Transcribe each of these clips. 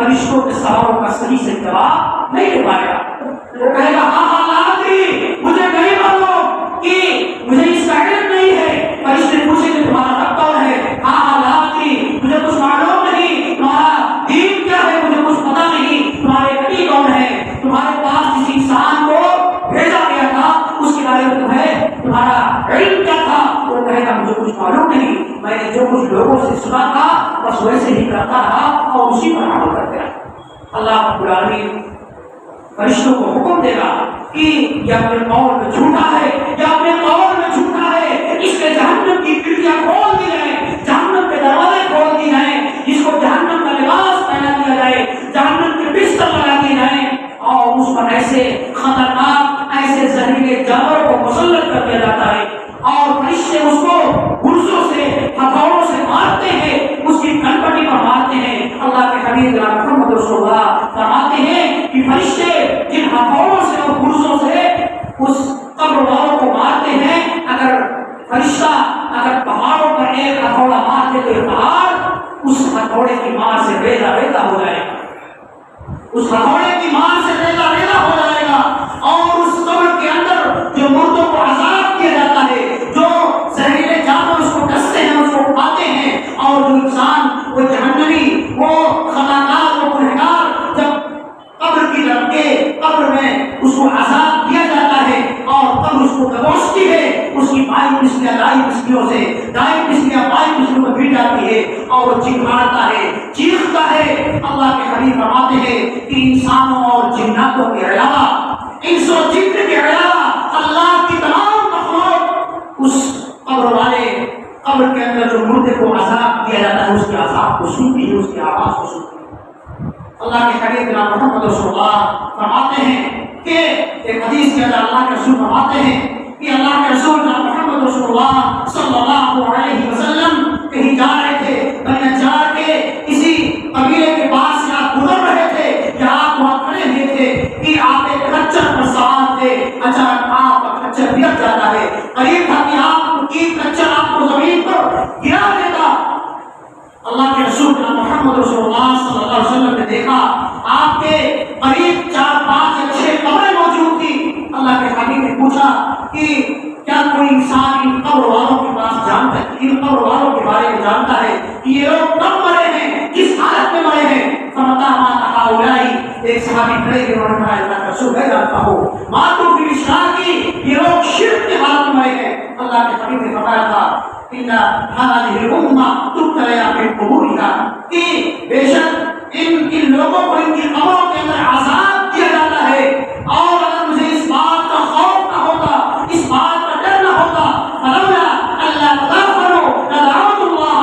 فرشتوں کے سوالوں کا صحیح سے جواب نہیں دے پائے گا. وہ کہے گا ہاں ہاں لا ادری، مجھے نہیں معلوم کہ مجھے اس کا علم نہیں ہے. فرشتے پوچھیں کہ تمہارا رب کون ہے؟ ہاں ہاں لا ادری، مجھے کچھ معلوم نہیں. تمہارا دین کیا ہے؟ مجھے کچھ پتا نہیں. تمہارے نبی کون ہے؟ تمہارے پاس جس انسان کو بھیجا گیا تھا اس کے بارے میں تمہارا علم کیا تھا؟ وہ کہے گا مجھے کچھ معلوم نہیں. میں نے جو کچھ لوگوں سے سنا تھا بس ویسے ہی کرتا رہا اور اسی پر عمل کرتے رہا. اللہ رب العالمین فرشتوں کو حکم دے گا کہ یہ اپنے قول میں جھوٹا ہے، یہ اپنے قول میں جھوٹا ہے، اس کے جہنم کی کھڑکیاں کھول دی جائیں، جہنم کے دروازے کھول دی جائیں، جس کو جہنم کا لباس پہنا دیا جائے، جہنم کے بستر لگا دیے جائیں اور اس پر ایسے خطرناک ایسے زہریلے جانوروں کو مسلط کر دیا جاتا ہے اور فرشتے اس کو گرزوں سے ہتھوڑوں سے مارتے ہیں، اس کی کنپٹی پر مارتے ہیں. اللہ کے حبیب جناب محمد رسول اللہ فرماتے ہیں کہ فرشتے جن ہتھوڑوں سے اور گرزوں سے اس قبر والوں کو مارتے ہیں، اگر فرشتہ اگر پہاڑوں پر ایک ہتھوڑا مار دے تو یہ پہاڑ اس ہتھوڑے کی مار سے ریزہ ریزہ ہو جائے گا، اس ہتھوڑے کی مار سے ریزہ ریزہ ہو جائے گا. اور اس قبر کے اندر جو مردوں کو عذاب کیا جاتا ہے، جو زہریلے جانور اس کو ڈستے ہیں، اس کو کھاتے ہیں، اور جو انسان وہ جہنمی وہ خطاکار وہ گنہگار جب قبر کی طرف کے قبر میں اس کو عذاب دیا جاتا ہے اور قبر اس کو دبوچتی ہے، اس کی بائیں پسلیاں دائیں پسلیوں سے دائیں پسلیاں بائیں پسلیوں میں بھیڑ جاتی ہے اور وہ چیخاتا ہے چیختا ہے. اللہ کے حبیب فرماتے ہیں کہ انسانوں اور جناتوں کے علاوہ، انس و جن کے علاوہ اللہ کی تمام مخلوق اس قبر والے قبر کے اندر جو مردے کو عذاب دیا جاتا ہے اس کے عذاب کو سنتی ہے، اس کی آواز کو سنتی ہے. اللہ کے حبیب جناب محمد رسول اللہ فرماتے ہیں کہ ایک حدیث کے اندر اللہ کے رسول فرماتے ہیں کہ اللہ کے رسول جناب محمد رسول اللہ صلی اللہ علیہ وسلم کہیں جا رہے تھے، بنی نجار کے کسی قبیلے کے پاس سے آپ گزر رہے تھے یا آپ وہاں کھڑے ہوئے تھے کہ آپ ایک کچر پر سوار تھے، اچانک آپ کا کچر گر جاتا ہے، قریب تھا کہ آپ کی کچر آپ کو زمین پر گرا دیتا. اللہ کے رسول جناب محمد رسول اللہ صلی اللہ علیہ وسلم نے دیکھا آپ کے قریب 4 5 یا 6 قبریں موجود تھی. اللہ کے حبیب نے پوچھا کہ کیا کوئی انسان ان قبر والوں کے پاس جانتا ہے، ان قبر والوں کے بارے میں جانتا ہے کہ یہ لوگ کب مرے ہیں، کس حالت میں مرے ہیں؟ فرماتا ایک صحابی کھڑے ہوئے انہوں نے کہا اللہ کا رسول ہے جانتا ہوں ماتو فی الاشراکی، یہ لوگ شرک کی حالت میں مرے ہیں. اللہ کے حبیب نے فرمایا تھا ان هذه الامه تبتلى في قبورها کہ بے شک ان لوگوں کو ان کی قبروں کے اندر عذاب دیا جاتا ہے. اور اگر مجھے اس بات کا خوف نہ ہوتا، اس بات کا ڈر نہ ہوتا، فلولا الا تغفروا لدعوت الله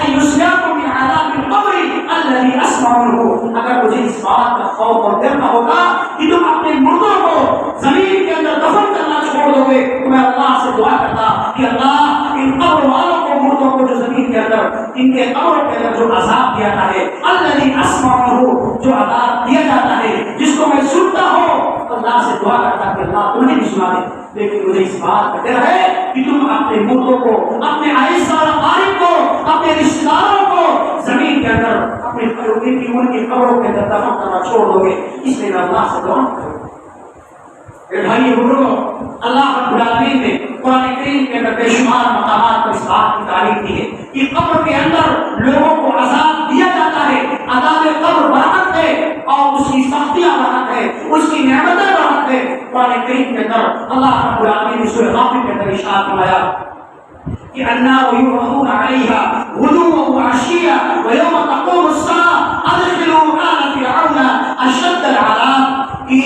ان يسلمكم من عذاب القبر الذي اسمع منه. اگر مجھے اس بات کا خوف اور ڈر نہ ہوتا کہ تم اپنے مردوں کو زمین کے اندر دفن کرنا چھوڑ دو گے تو میں اللہ سے دعا کرتا کہ اللہ ان قبر والوں کو مردوں کو جو زمین کے اندر ان کے قبر کے اندر جو عذاب دیا جاتا ہے، الذي اسمعه جو عذاب دیا جاتا ہے جس کو میں سنتا ہوں، اللہ سے دعا کرتا کہ اللہ تمہیں بھی سنا دے. لیکن مجھے اس بات کا ڈر ہے کہ تم اپنے مردوں کو، اپنے اعزاء اور اقارب کو، اپنے رشتہ داروں کو زمین کے اندر اپنے ان کی قبروں کے اندر دفن کرنا چھوڑ دو گے. اس لیے میں اللہ سے دعا کروں. بھائی بزرگوں، اللہ رب العالمین نے قرآن کریم کے اندر بے شمار مقامات پر اس بات کی تعریف کی ہے کہ قبر کے اندر لوگوں کو عذاب دیا جاتا ہے. عذاب قبر برحق ہے اور اس کی سختیاں برحق ہے، اس کی نعمتیں برحق ہے. قرآن کریم کے اندر اللہ رب العالمین نے سورہ غافر کے اندر ارشاد فرمایا کہ النار یعرضون علیہا غدوا وعشیا ویوم تقوم الساعة ادخلوا آل فرعون اشد العذاب. کہ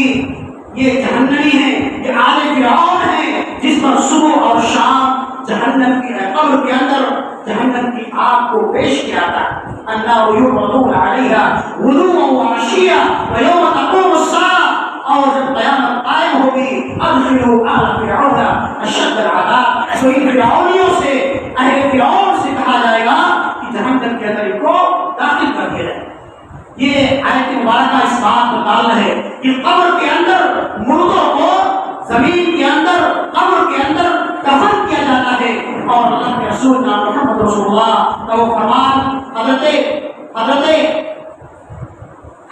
یہ جہنمی ہے، یہ آل فرعون ہے جس پر صبح اور شام جہنم کی قبر کے اندر جہنم کی آگ کو پیش کیا جاتا ہے. النار یعرضون علیہا غدوا وعشیا ویوم تقوم الساعة، اور جب قیامت قائم ہوگی ادخلوا آل فرعون اشد العذاب، تو ان فرعونیوں سے اہل فرعون سے کہا جائے گا کہ جہنم کے اندر ان کو داخل کر دیا جائے. یہ آیت مبارکہ اس بات کو ڈال ہے کہ قبر کے اندر مردوں کو زمین کے اندر قبر کے اندر دفن کیا جاتا ہے. اور اللہ کے رسول محمد رسول اللہ کا وہ فرمان حضرت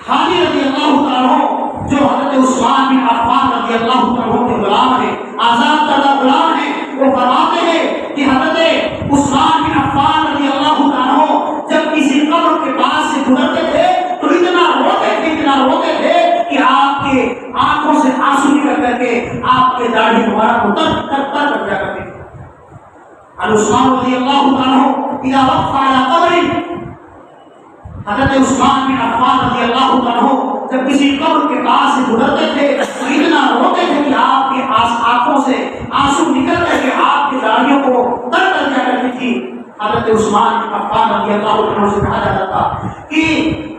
خالد رضی اللہ تعالیٰ عنہ جو حضرت عثمان بن عفان رضی اللہ تعالیٰ عنہ کے غلام ہیں، آزاد کردہ غلام ہیں، وہ فرماتے ہیں کہ حضرت عثمان بن عفان رضی اللہ تعالیٰ عنہ جب کسی قبر کے پاس سے گزرتے تھے تو اتنا روتے تھے کہ آپ کے آنکھوں سے آنسو نکل کر کے آپ کے داڑھی مبارک کو تر کر دیا کرتے تھے۔ عثمان رضی اللہ تعالیٰ عنہ اذا وقف على قبر، حضرت عثمان بن عفان رضی اللہ تعالیٰ عنہ جب کسی قبر کے پاس سے گزرتے تھے تو اتنا روتے تھے کہ آپ کے آنکھوں سے آنسو نکل کر کے آپ کی داڑھیوں کو تر کر دیا کرتی تھی۔ حضرت عثمان بن عفان رضی اللہ تعالیٰ عنہ سے کہا جاتا تھا کہ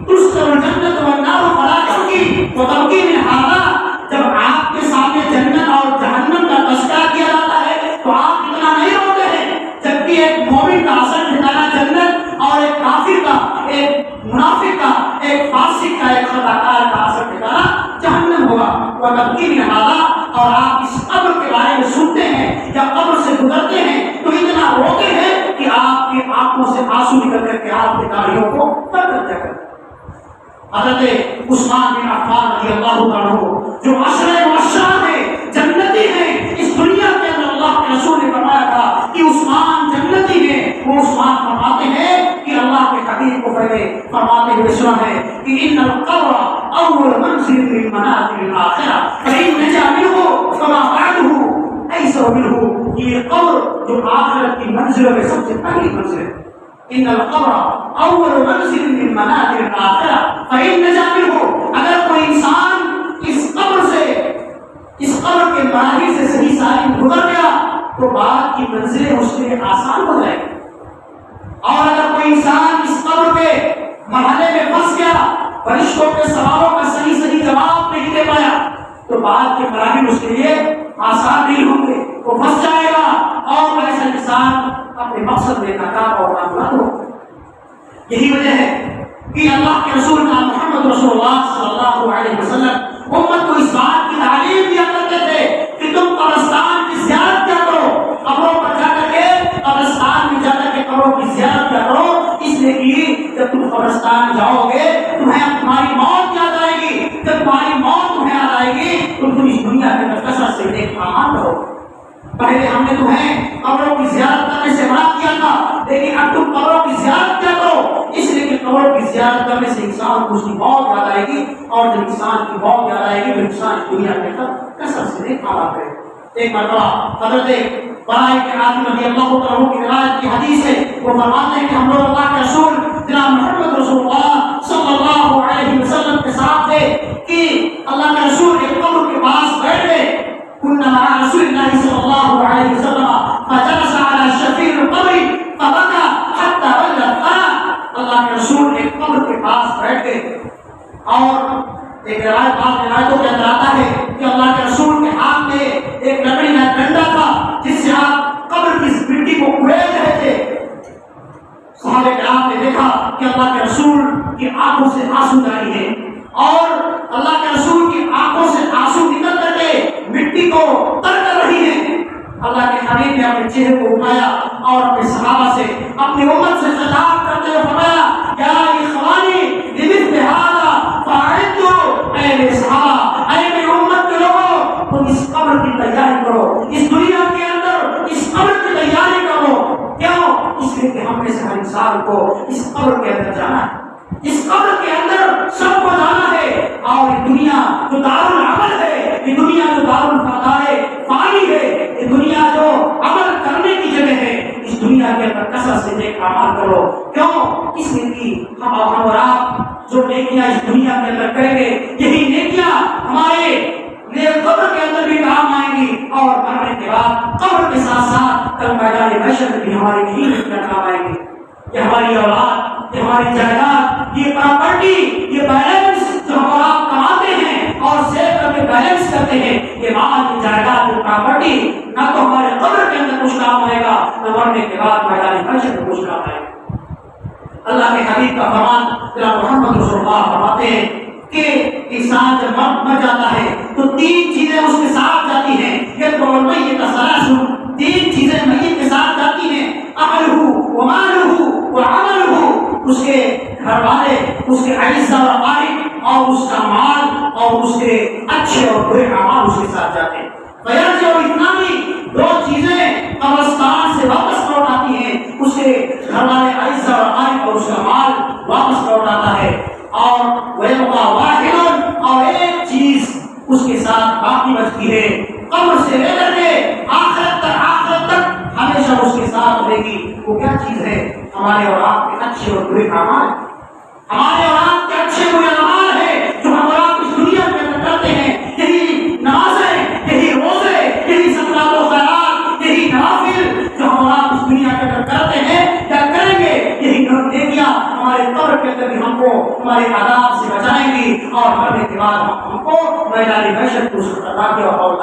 تذکر الجنت والنار فلا تبکی وتبکی من ھذا، جب آپ کے سامنے جنت اور جہنم کا تذکرہ کیا جاتا ہے تو آپ اتنا نہیں روتے ہیں، جبکہ ایک مومن کا اصل ٹھکانہ جنت اور ایک کافر کا، ایک منافق کا، ایک فاسق کا، ایک خطاکار کا اصل ٹھکانہ جہنم ہوگا۔ وتبکی من ھذا، اور آپ اس قبر کے بارے میں سنتے ہیں یا قبر سے گزرتے ہیں تو اتنا روتے ہیں کہ آپ کی آنکھوں سے آنسو نکل کر کے آپ کی داڑھیوں کو تر کر دیا کرتے۔ حضرت عثمان بن عفان رضی اللہ تعالیٰ عنہ جو عشرۂ مبشرہ ہیں، جنتی ہیں، اس دنیا کے اندر اللہ کے رسول نے فرمایا تھا کہ عثمان جنتی ہیں، وہ عثمان فرماتے ہیں کہ اللہ کے حبیب کو پہلے فرماتے ہوئے سنا ہے کہ ان القبر اول منزل من منازل الاخرہ فإن نجا منه فما بعده ایسر منه، یہ قبر جو آخرت کی منزلوں میں سب سے پہلی منزل ہے۔ ان القبر اول منزل من منازل الاخرہ فإن نجا منه، اگر کوئی انسان اس قبر سے، اس قبر کے مراحل سے صحیح سالم گزر گیا تو بعد کی منزلیں اس کے لیے آسان ہو جائیں گی، اور اگر کوئی انسان اس قبر کے مرحلے میں پھنس گیا، فرشتوں کے سوالوں کا صحیح جواب نہیں دے پایا تو بعد کے مراحل اس کے لیے آسان نہیں ہوں گے، وہ پھنس جائے گا اور ایسا انسان اپنے مقصد میں ناکام اور نامراد ہو۔ یہی وجہ ہے کہ اللہ کے رسول محمد رسول اللہ صلی اللہ علیہ وسلم امت کو اس بات کی تعلیم دیا کرتے تھے کہ تم قبرستان کی زیارت کیا کرو، قبروں پر جا کر کے قبرستان میں جا کر کے قبروں کی زیارت کیا کرو، اس لیے کہ جب تم قبرستان جاؤ گے تمہیں تمہاری موت یاد آئے گی، جب تمہاری موت تمہیں یاد آئے گی تو تم اس دنیا کے اندر کثرت سے نیک اعمال کرو۔ پہلے ہم نے تمہیں قبروں کی زیارت کرنے سے منع کیا تھا، لیکن اب تم قبروں کی زیارت کیا کرو، اس لیے کہ قبروں کی زیارت کرنے سے انسان کو اس کی موت یاد آئے گی، اور جب انسان کی موت یاد آئے گی تو انسان اس دنیا کے اندر کثرت سے نیک اعمال کرے۔ ایک مرتبہ حضرت براء بن عازب رضی اللہ تعالیٰ عنہ کی روایت کی حدیث ہے، وہ فرماتے ہیں کہ ہم لوگ اللہ کے رسول جناب محمد رسول اللہ صلی اللہ علیہ وسلم کے ساتھ تھے کہ اللہ کے رسول ایک قبر کے پاس بیٹھ گئے، كنا مع رسول الله صلى الله عليه وسلم فجلس على شفير القبر فبكى حتى بل الثرى، اللہ کے رسول ایک قبر کے پاس بیٹھ گئے اور ایک روایتوں کے اندر آتا ہے کہ اللہ کے رسول کے ہاتھ میں ایک لکڑی کا ڈنڈا تھا جس سے آپ قبر کی مٹی کو کھوید رہے تھے۔ صحابہ کرام نے دیکھا کہ اللہ کے رسول کی آنکھوں سے آنسو جاری ہے اور اللہ کے رسول کی آنکھوں سے آنسو نکل کر کے مٹی کو تر کر رہی ہے۔ اللہ کے حبیب نے اپنے چہرے کو اٹھایا اور اپنے صحابہ سے، اپنی امت سے خطاب کرتے ہوئے فرمایا یا اخوانی لمثل هذا فاعدوا، اے میرے صحابہ، اے میری امت کے لوگوں، تم اس قبر کی تیاری کرو، اس دنیا کے اندر اس قبر کی تیاری کرو۔ کیوں؟ اس لیے کہ ہم میں سے ہر انسان کو اس قبر کے اندر جانا ہے، اس قبر کے اندر سب کو جانا ہے، اور یہ دنیا جو دارالعمل ہے، یہ دنیا جو دارالفضائے فانی ہے، یہ دنیا جو عمل کرنے کی جگہ ہے، اس دنیا کے اندر کثرت سے نیک اعمال کرو۔ کیوں؟ اس لیے کہ ہم اور آپ جو نیکیاں اس دنیا کے اندر کریں گے، یہی نیکیاں ہمارے قبر کے اندر بھی کام آئیں گی، اور مرنے کے بعد قبر کے ساتھ ساتھ کل میدان محشر میں بھی ہماری یہی نیکیاں کام آئیں گی۔ یہ ہماری اولاد، یہ ہماری جائیداد، یہ پراپرٹی، یہ بیلنس جو ہم آپ کماتے ہیں اور سیو کر کے بیلنس کرتے ہیں، یہ مال، یہ جائیداد، یہ پراپرٹی نہ تو ہمارے قبر کے اندر کچھ کام آئے گا، نہ مرنے کے بعد میدان محشر میں کچھ کام آئے گا۔ اللہ کے حبیب کا فرمان جناب محمد رسول اللہ فرماتے ہیں کہ انسان جب مر جاتا ہے تو تین چیزیں اس کے ساتھ جاتی ہیں، یہ تو میت ثلاث، تین چیزیں میت کے ساتھ جاتی ہیں، اہلہ ومالہ وعملہ، اس کے گھر والے، اس کے اعزہ و اقارب اور اس کا مال اور اس کے اچھے اور برے اعمال اس کے ساتھ جاتے ہیں۔ فیرجع الاثنان، دو چیزیں قبرستان سے واپس لوٹ آتی ہیں، اس کے گھر والے عزیز اور اقارب اور اس کا مال واپس لوٹ آتا ہے، اور وَيَبْقَى وَاحِدٌ، اور ایک چیز اس کے ساتھ باقی بچتی ہے، قبر سے لے کر کے آخرت تک ہمیشہ اس کے ساتھ رہے گی۔ وہ کیا چیز ہے؟ ہمارے اور آپ کے اچھے اور برے اعمال، ہمارے اور آپ کے اچھے برے اعمال ہیں جو ہم اور آپ اس دنیا میں کرتے ہیں۔ یہی نمازیں، یہی روزے، یہی صدقات و خیرات، یہی نوافل جو ہم اور آپ اس دنیا کے اندر کرتے ہیں یا کریں گے، یہی نیکیاں ہمارے قبر کے اندر بھی ہم کو ہمارے عذاب سے بچائیں گی، اور مرنے کے بعد ہم کو میدان محشر کو سکھاتے اور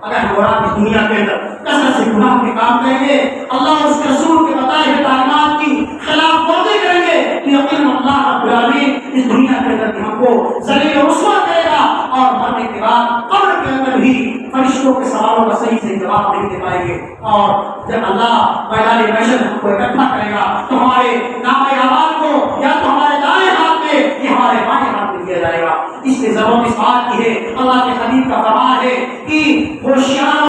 اگر ہم اور اس دنیا کے اندر کثرت سے گناہ کے کام کریں گے، اللہ اس کے رسول کے بتائے ہوئے تعلیمات کی خلاف ورزی کریں گے، تو یقیناً اللہ رب العالمین اس دنیا کے اندر بھی ہم کو ذلیل و رسوا کرے گا، اور مرنے کے بعد قبر کے اندر بھی فرشتوں کے سوالوں کا صحیح سے جواب نہیں دے پائیں گے، اور جب اللہ میدان محشر ہم کو اکٹھا کرے گا تو ہمارے نام اعمال کو یا تو ہمارے دائیں ہاتھ میں یا ہمارے بائیں ہاتھ میں دیا جائے گا۔ اس کی ضرورت اس بات کی ہے، اللہ کے حبیب کا فرمان ہے کہ ہوشیار